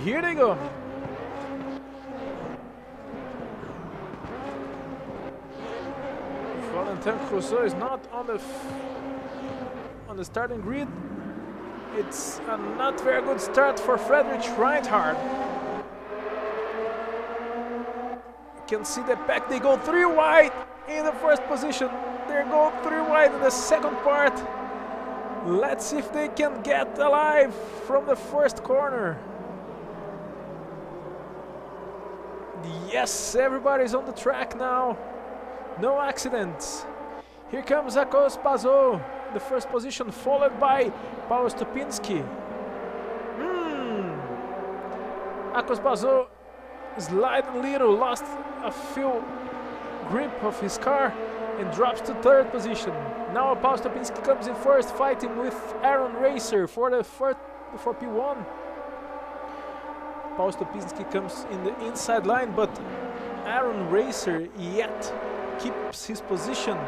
Here they go. Valentin Crusoe is not on the starting grid. It's a not very good start for Friedrich Reinhardt. You can see the pack, they go 3 wide in the first position. They go 3 wide in the second part. Let's see if they can get alive from the first corner. Yes, everybody's on the track now. No accidents. Here comes Akos Pazot, the first position, followed by Paul Stupinski. Akos Pazot sliding a little, lost a few grip of his car and drops to 3rd position. Now Paul Stupinski comes in first, fighting with Aaron Racer for the for P1. Paul Stupinski comes in the inside line, but Aaron Racer yet keeps his position.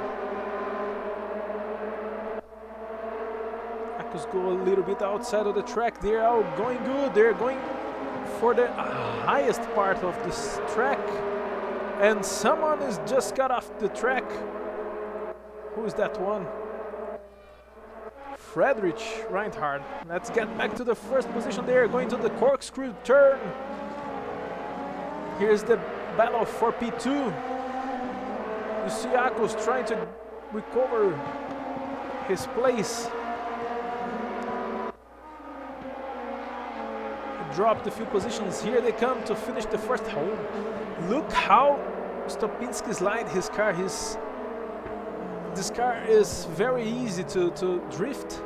Akos go a little bit outside of the track. They're all going good. They're going for the highest part of this track. And someone has just got off the track. Who is that one? Friedrich Reinhardt. Let's get back to the first position there, going to the corkscrew turn. Here's the battle for P2. You see Akos trying to recover his place. He dropped a few positions. Here they come to finish the first hole. Look how Stupinski slid his car. This car is very easy to drift.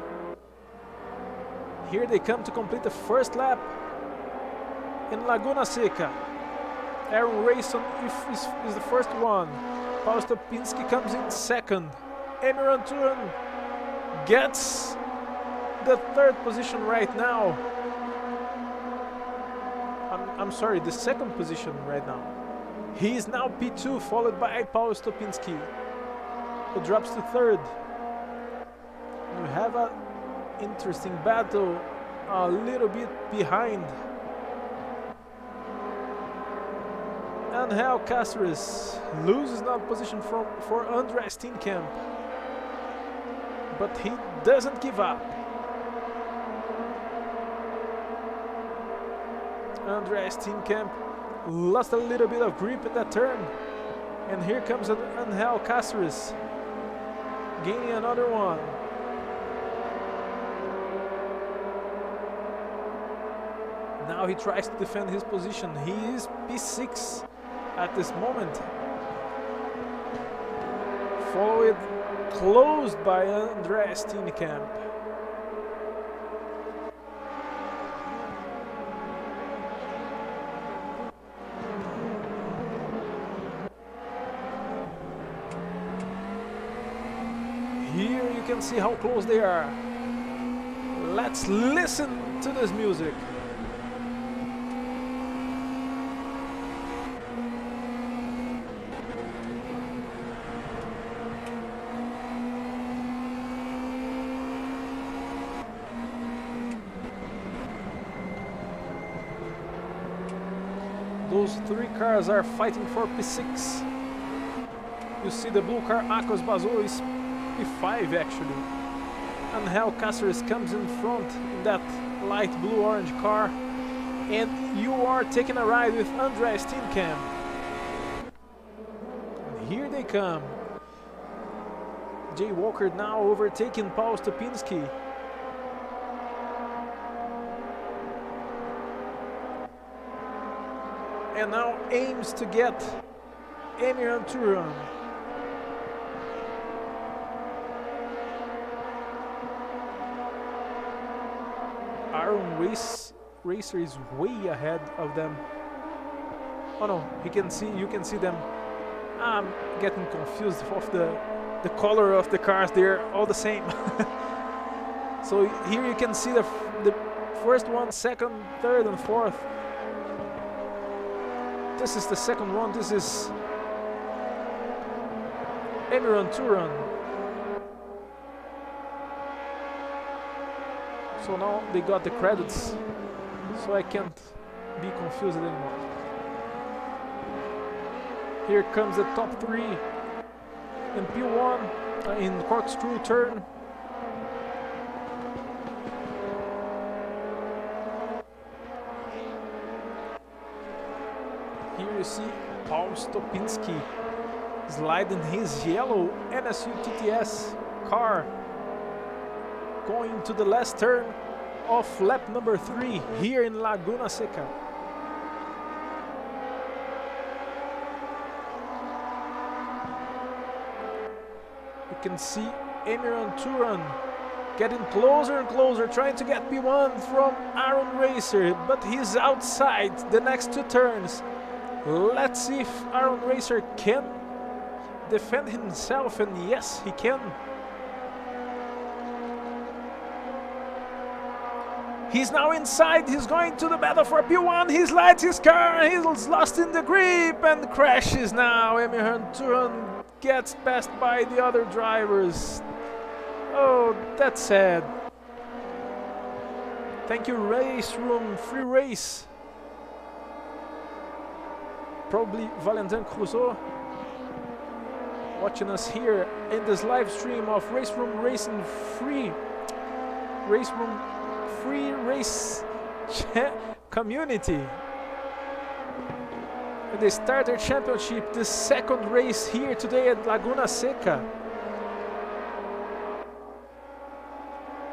Here they come to complete the first lap in Laguna Seca. Aaron Rayson is the first one. Paul Stupinski comes in second. Emirhan Turan gets the 3rd position right now. I'm sorry, the 2nd position right now. He is now P2, followed by Paul Stupinski, who drops to 3rd. We have an interesting battle a little bit behind. Angel Cáceres loses now position for André Steenkamp, but he doesn't give up. André Steenkamp lost a little bit of grip in that turn, and here comes Angel Cáceres gaining another one. Now he tries to defend his position. He is P6 at this moment, followed closed by André Steenkamp. Here you can see how close they are. Let's listen to this music. Those 3 cars are fighting for P6. You see the blue car, Akos Pazot, is P5 actually. Angel Cáceres comes in front in that light blue-orange car. And you are taking a ride with André Steenkamp. And here they come. Jay Walker now overtaking Paul Stupinski. And now aims to get Emirhan Turan. Aaron Racer is way ahead of them. Oh no, you can see them. I'm getting confused of the color of the cars. They're all the same. So here you can see the first one, second, third, and fourth. This is the second one. This is Emirhan Turan. So now they got the credits, so I can't be confused anymore. Here comes the top 3 in P1 in corkscrew turn. Here you see Paul Stopinski sliding his yellow NSU TTS car going to the last turn of lap number 3 here in Laguna Seca. You can see Emirhan Turan getting closer and closer, trying to get P1 from Aaron Racer, but he's outside the next 2 turns. Let's see if Aaron Racer can defend himself, and yes, he can. He's now inside, he's going to the battle for P1, he slides his car, he's lost in the grip and crashes now. Emirhan Turan gets passed by the other drivers. Oh, that's sad. Thank you, Race Room, free race. Probably Valentin Crusoe watching us here in this live stream of Race Room Racing Free Race Room Free Race Community. In the Starter Championship, the 2nd race here today at Laguna Seca.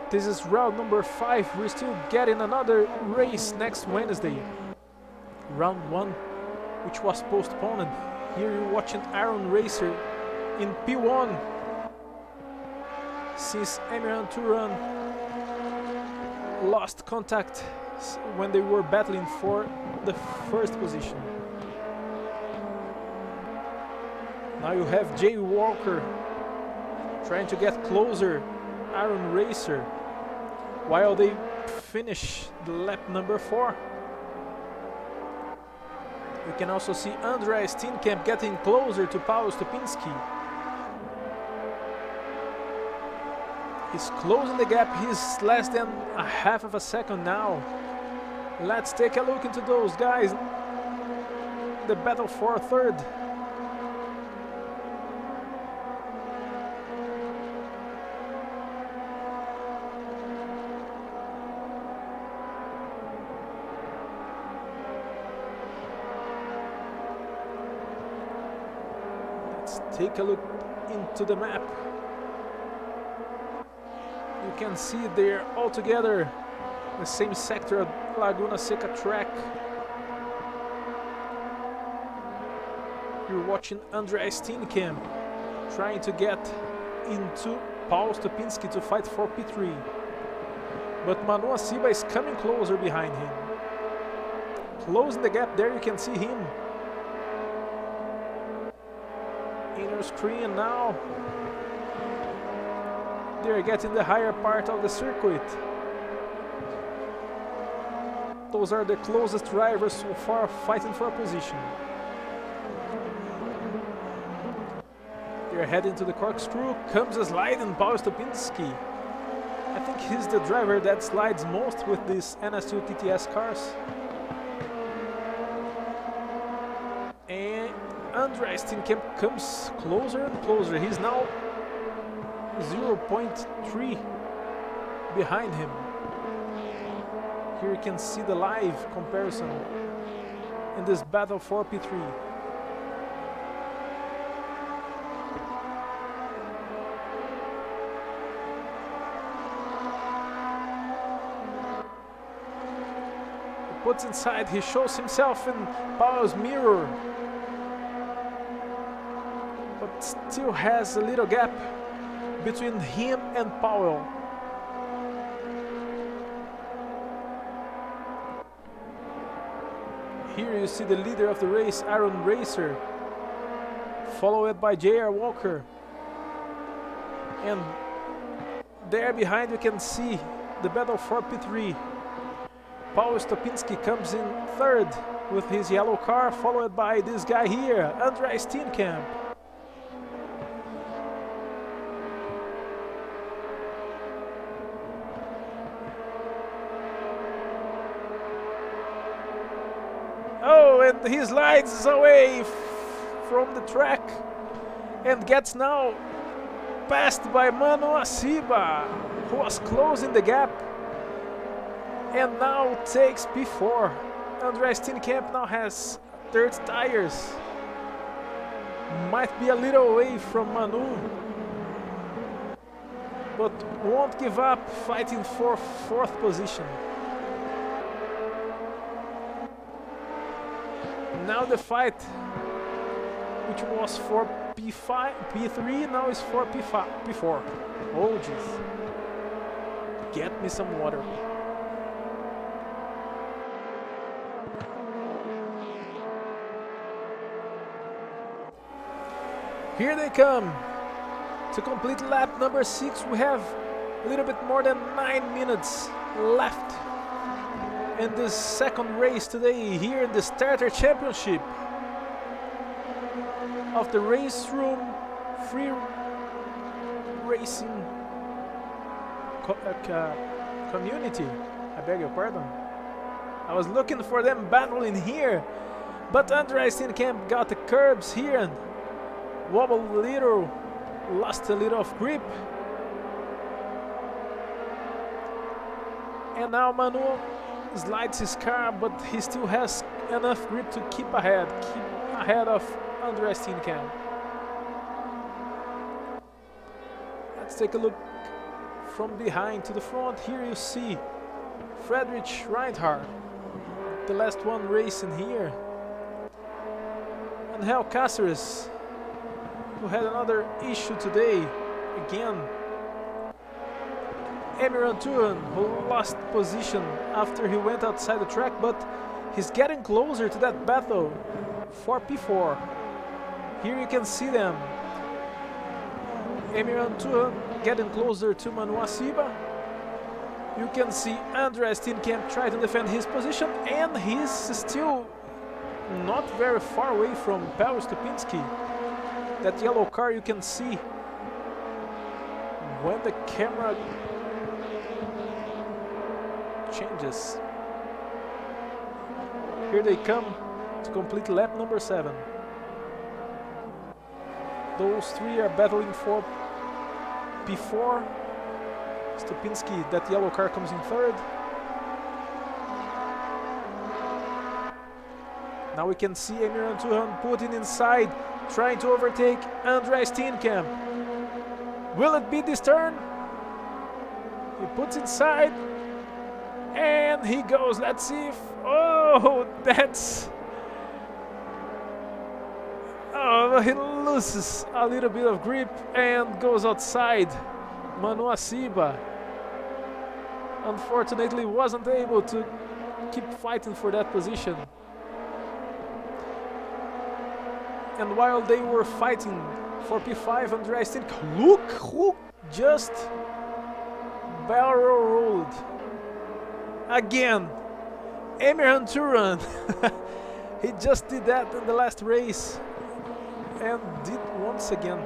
This is round number 5. We're still getting another race next Wednesday. Round 1, which was postponed. Here you're watching Aaron Racer in P1 since Emirhan Turan lost contact when they were battling for the 1st position. Now you have Jay Walker trying to get closer Aaron Racer while they finish the lap number 4. We can also see Andrei Steenkamp getting closer to Paul Stopinski. He's closing the gap, he's less than a half of a second now. Let's take a look into those guys. The battle for 3rd. Take a look into the map. You can see they're all together, the same sector of Laguna Seca track. You're watching Andrei Steenkamp trying to get into Paul Stopinski to fight for P3. But Manu Asiba is coming closer behind him. Closing the gap there, you can see him. Inner screen now. They're getting the higher part of the circuit. Those are the closest drivers so far fighting for a position. They're heading to the corkscrew. Comes a slide in Paul Stopinski. I think he's the driver that slides most with these NS2 TTS cars. And Andrei Steenkamp comes closer and closer. He's now 0.3 behind him. Here you can see the live comparison in this battle for P3. He puts inside, he shows himself in Paul's mirror, but still has a little gap between him and Powell. Here you see the leader of the race, Aaron Racer, followed by J.R. Walker. And there behind you can see the battle for P3. Paul Stopinski comes in third with his yellow car, followed by this guy here, Andrei Steenkamp. Oh, and he slides away from the track and gets now passed by Manu Asiba, who was closing the gap, and now takes P4. Andreas Steenkamp now has third tires. Might be a little away from Manu, but won't give up, fighting for fourth position. Now the fight, which was for P5, P3, now is for P5, P4. Oh jeez. Get me some water. Here they come. To complete lap number 6, we have a little bit more than 9 minutes left in this second race today here in the Starter Championship of the Race Room Free Racing Community. I beg your pardon. I was looking for them battling here, but Andreas Steenkamp got the curbs here and wobbled a little, lost a little of grip. And now Manu slides his car, but he still has enough grip to keep ahead of Andreas Steenkamp. Let's take a look from behind to the front. Here you see Friedrich Reinhardt, the last one racing here. And Hel Cáceres, who had another issue today again. Emirhan Turan, who lost position after he went outside the track, but he's getting closer to that battle for P4. Here you can see them. Emirhan Turan getting closer to Manu Asiba. You can see Andreas Steenkamp try to defend his position, and he's still not very far away from Paweł Stupinski. That yellow car you can see when the camera changes. Here they come to complete lap number 7. Those three are battling for P4. Stupinski, that yellow car, comes in third. Now we can see Emirhan Turan putting inside, trying to overtake Andreas Steenkamp. Will it be this turn? He puts inside, and he goes. Let's see if... Oh, that's... Oh, he loses a little bit of grip and goes outside. Manu Asiba, unfortunately, wasn't able to keep fighting for that position. And while they were fighting for P5, Andreas Steenkamp, look who just barrel rolled again. Emirhan Turan. He just did that in the last race and did once again.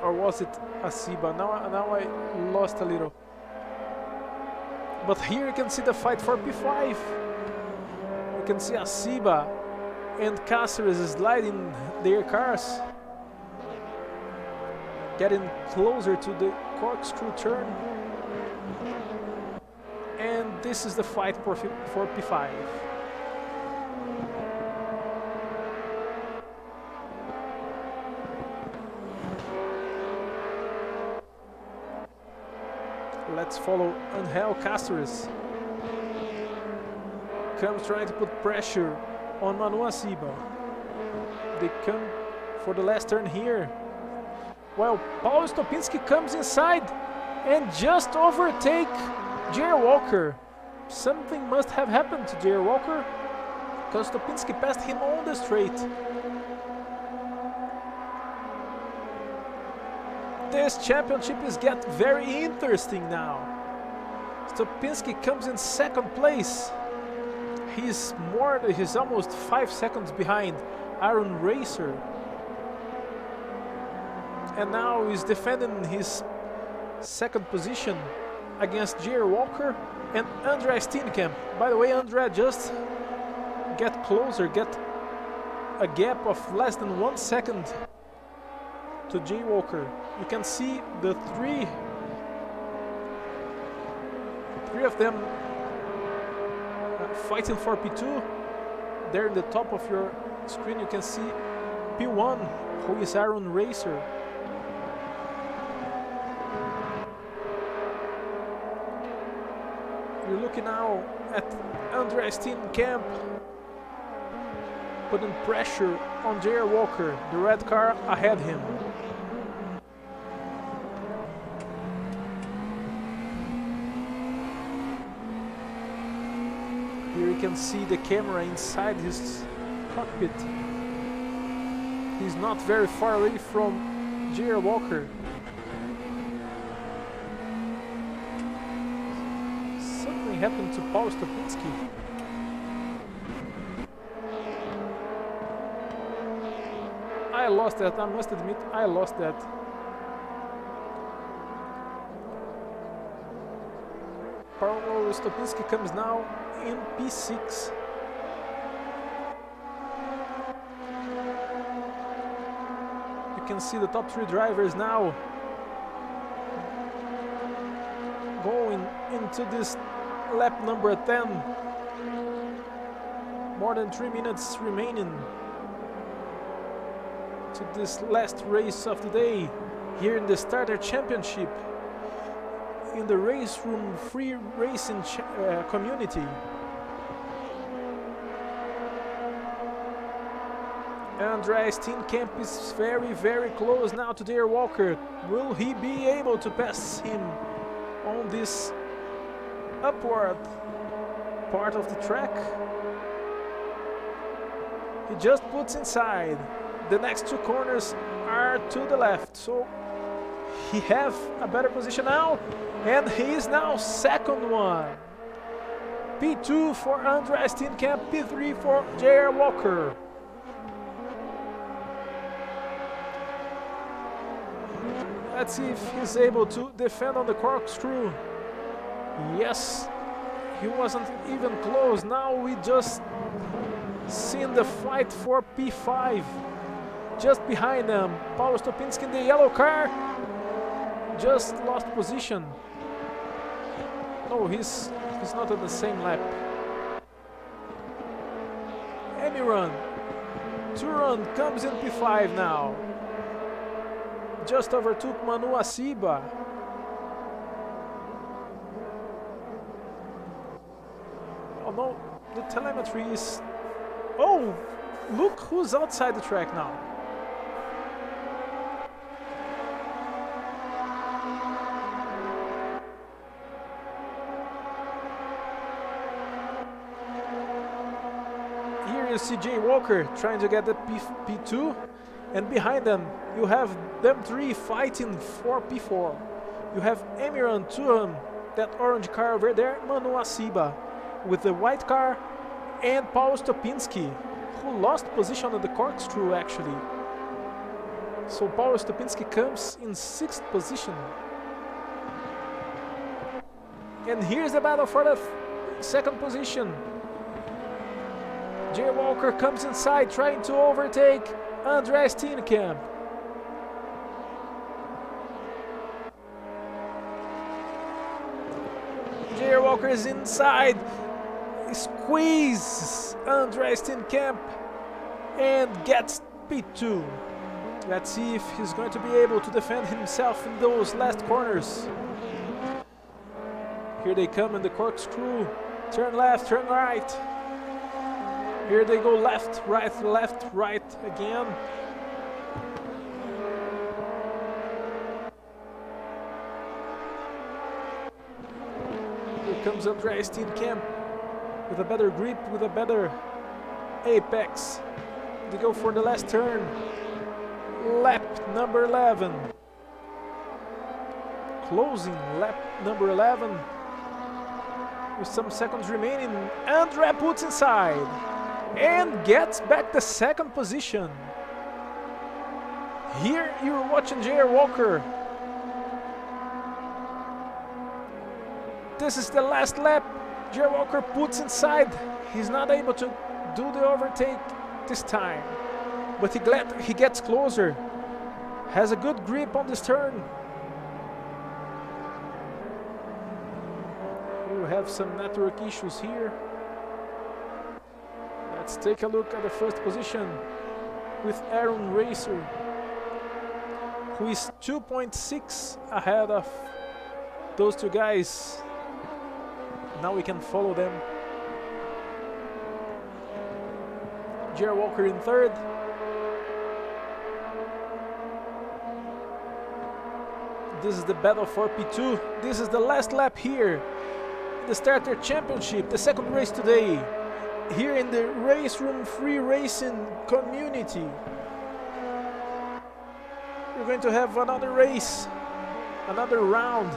Or was it Asiba? Now I lost a little. But here you can see the fight for P5. You can see Asiba and Cáceres sliding their cars, getting closer to the corkscrew turn. And this is the fight for P5. Let's follow Angel Cáceres. Comes trying to put pressure on Manu Asiba. They come for the last turn here. While Paweł Stupinski comes inside and just overtake J.R. Walker. Something must have happened to J.R. Walker, because Stupinski passed him on the straight. This championship is getting very interesting now. Stupinski comes in second place. He's almost 5 seconds behind Aaron Racer. And now he's defending his second position against J.R. Walker and Andre Steenkamp. By the way, Andre just get closer, get a gap of less than 1 second to J. Walker. You can see the three of them fighting for P2. There in the top of your screen you can see P1, who is Aaron Racer. You're looking now at Andre Steenkamp putting pressure on J.R. Walker, the red car ahead of him. Here you can see the camera inside his cockpit. He's not very far away from J.R. Walker. Something happened to Paul Stopinski. I lost that, I must admit, I lost that. Paul Stopinski comes now in P6. You can see the top three drivers now going into this lap number 10. More than 3 minutes remaining to this last race of the day here in the Starter Championship in the race room free racing community. Andre Steenkamp is very close now to J.R. Walker. Will he be able to pass him on this upward part of the track? He just puts inside. The next two corners are to the left, so he have a better position now, and he is now second one. P2 for Andre Steenkamp, P3 for J.R. Walker. Let's see if he's able to defend on the corkscrew. Yes, he wasn't even close. Now we just seen the fight for P5. Just behind them, Paul Stopinski in the yellow car just lost position. No, he's not on the same lap. Emiran Turan comes in P5 now. Just overtook Manu Asiba. Oh no, the telemetry is... Oh, look who's outside the track now. You see J. Walker trying to get the P2, and behind them you have them three fighting for P4. You have Emiran Turan, that orange car over there, Manu Asiba with the white car, and Paul Stopinski, who lost position on the corkscrew actually. So Paul Stopinski comes in 6th position. And here's the battle for the second position. J. Walker comes inside trying to overtake Andre Steenkamp. J. Walker is inside, squeezes Andre Steenkamp and gets P2. Let's see if he's going to be able to defend himself in those last corners. Here they come in the corkscrew. Turn left, turn right. Here they go left, right again. Here comes Andre Steenkamp with a better grip, with a better apex. They go for the last turn. Lap number 11. Closing lap number 11. With some seconds remaining, Andre puts inside and gets back the second position. Here you're watching J.R. Walker This is the last lap. Jerry Walker puts inside. He's not able to do the overtake this time, but he gets closer. Has a good grip on this turn. We have some network issues here. Let's take a look at the first position with RFRC, who is 2.6 ahead of those two guys. Now we can follow them. Jerry Walker in third. This is the battle for P2. This is the last lap here in the Starter Championship, the second race today, here in the Race Room Free Racing community. We're going to have another race, another round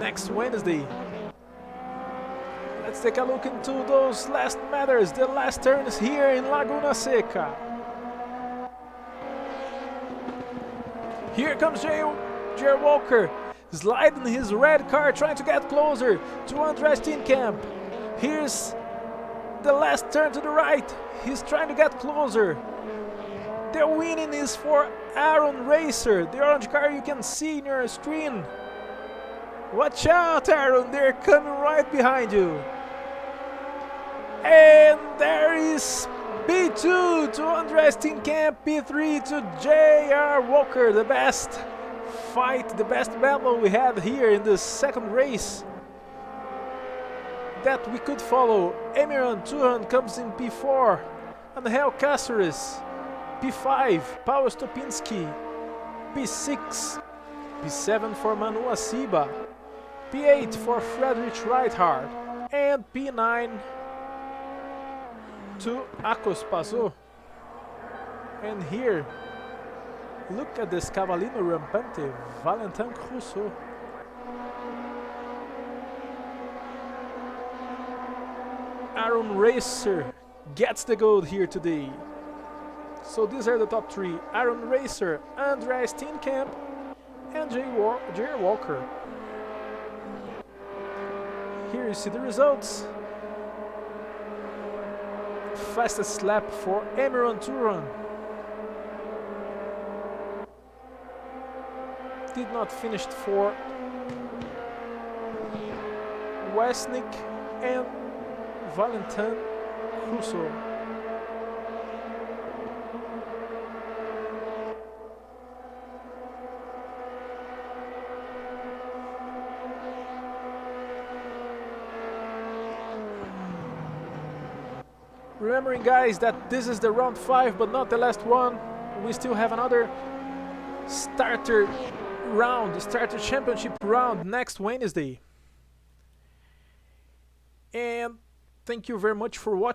next Wednesday. Let's take a look into those last matters, the last turns here in Laguna Seca. Here comes Jerry Walker, sliding his red car, trying to get closer to Andreas Steenkamp. Here's the last turn to the right. He's trying to get closer. The winning is for RFRC, the orange car you can see in your screen. Watch out, Aaron, they're coming right behind you. And there is P2 to Andreas Steenkamp, P3 to J.R. Walker. The best fight, the best battle we had here in the second race that we could follow. Emirhan Turan comes in P4, Angel Cáceres P5, Paweł Stopinski P6, P7 for Manu Asiba, P8 for Friedrich Reithard, and P9 to Akos Pazzo. And here, look at this Cavallino Rampante, Valentin Rousseau. RFRC gets the gold here today. So these are the top three: RFRC, Andreas Steenkamp, and Jerry Walker. Here you see the results. Fastest lap for Emirhan Turan. Did not finish for Wesnick and Valentin Rousseau. Remembering, guys, that this is the round 5 but not the last one. We still have another starter round, starter championship round next Wednesday. And thank you very much for watching.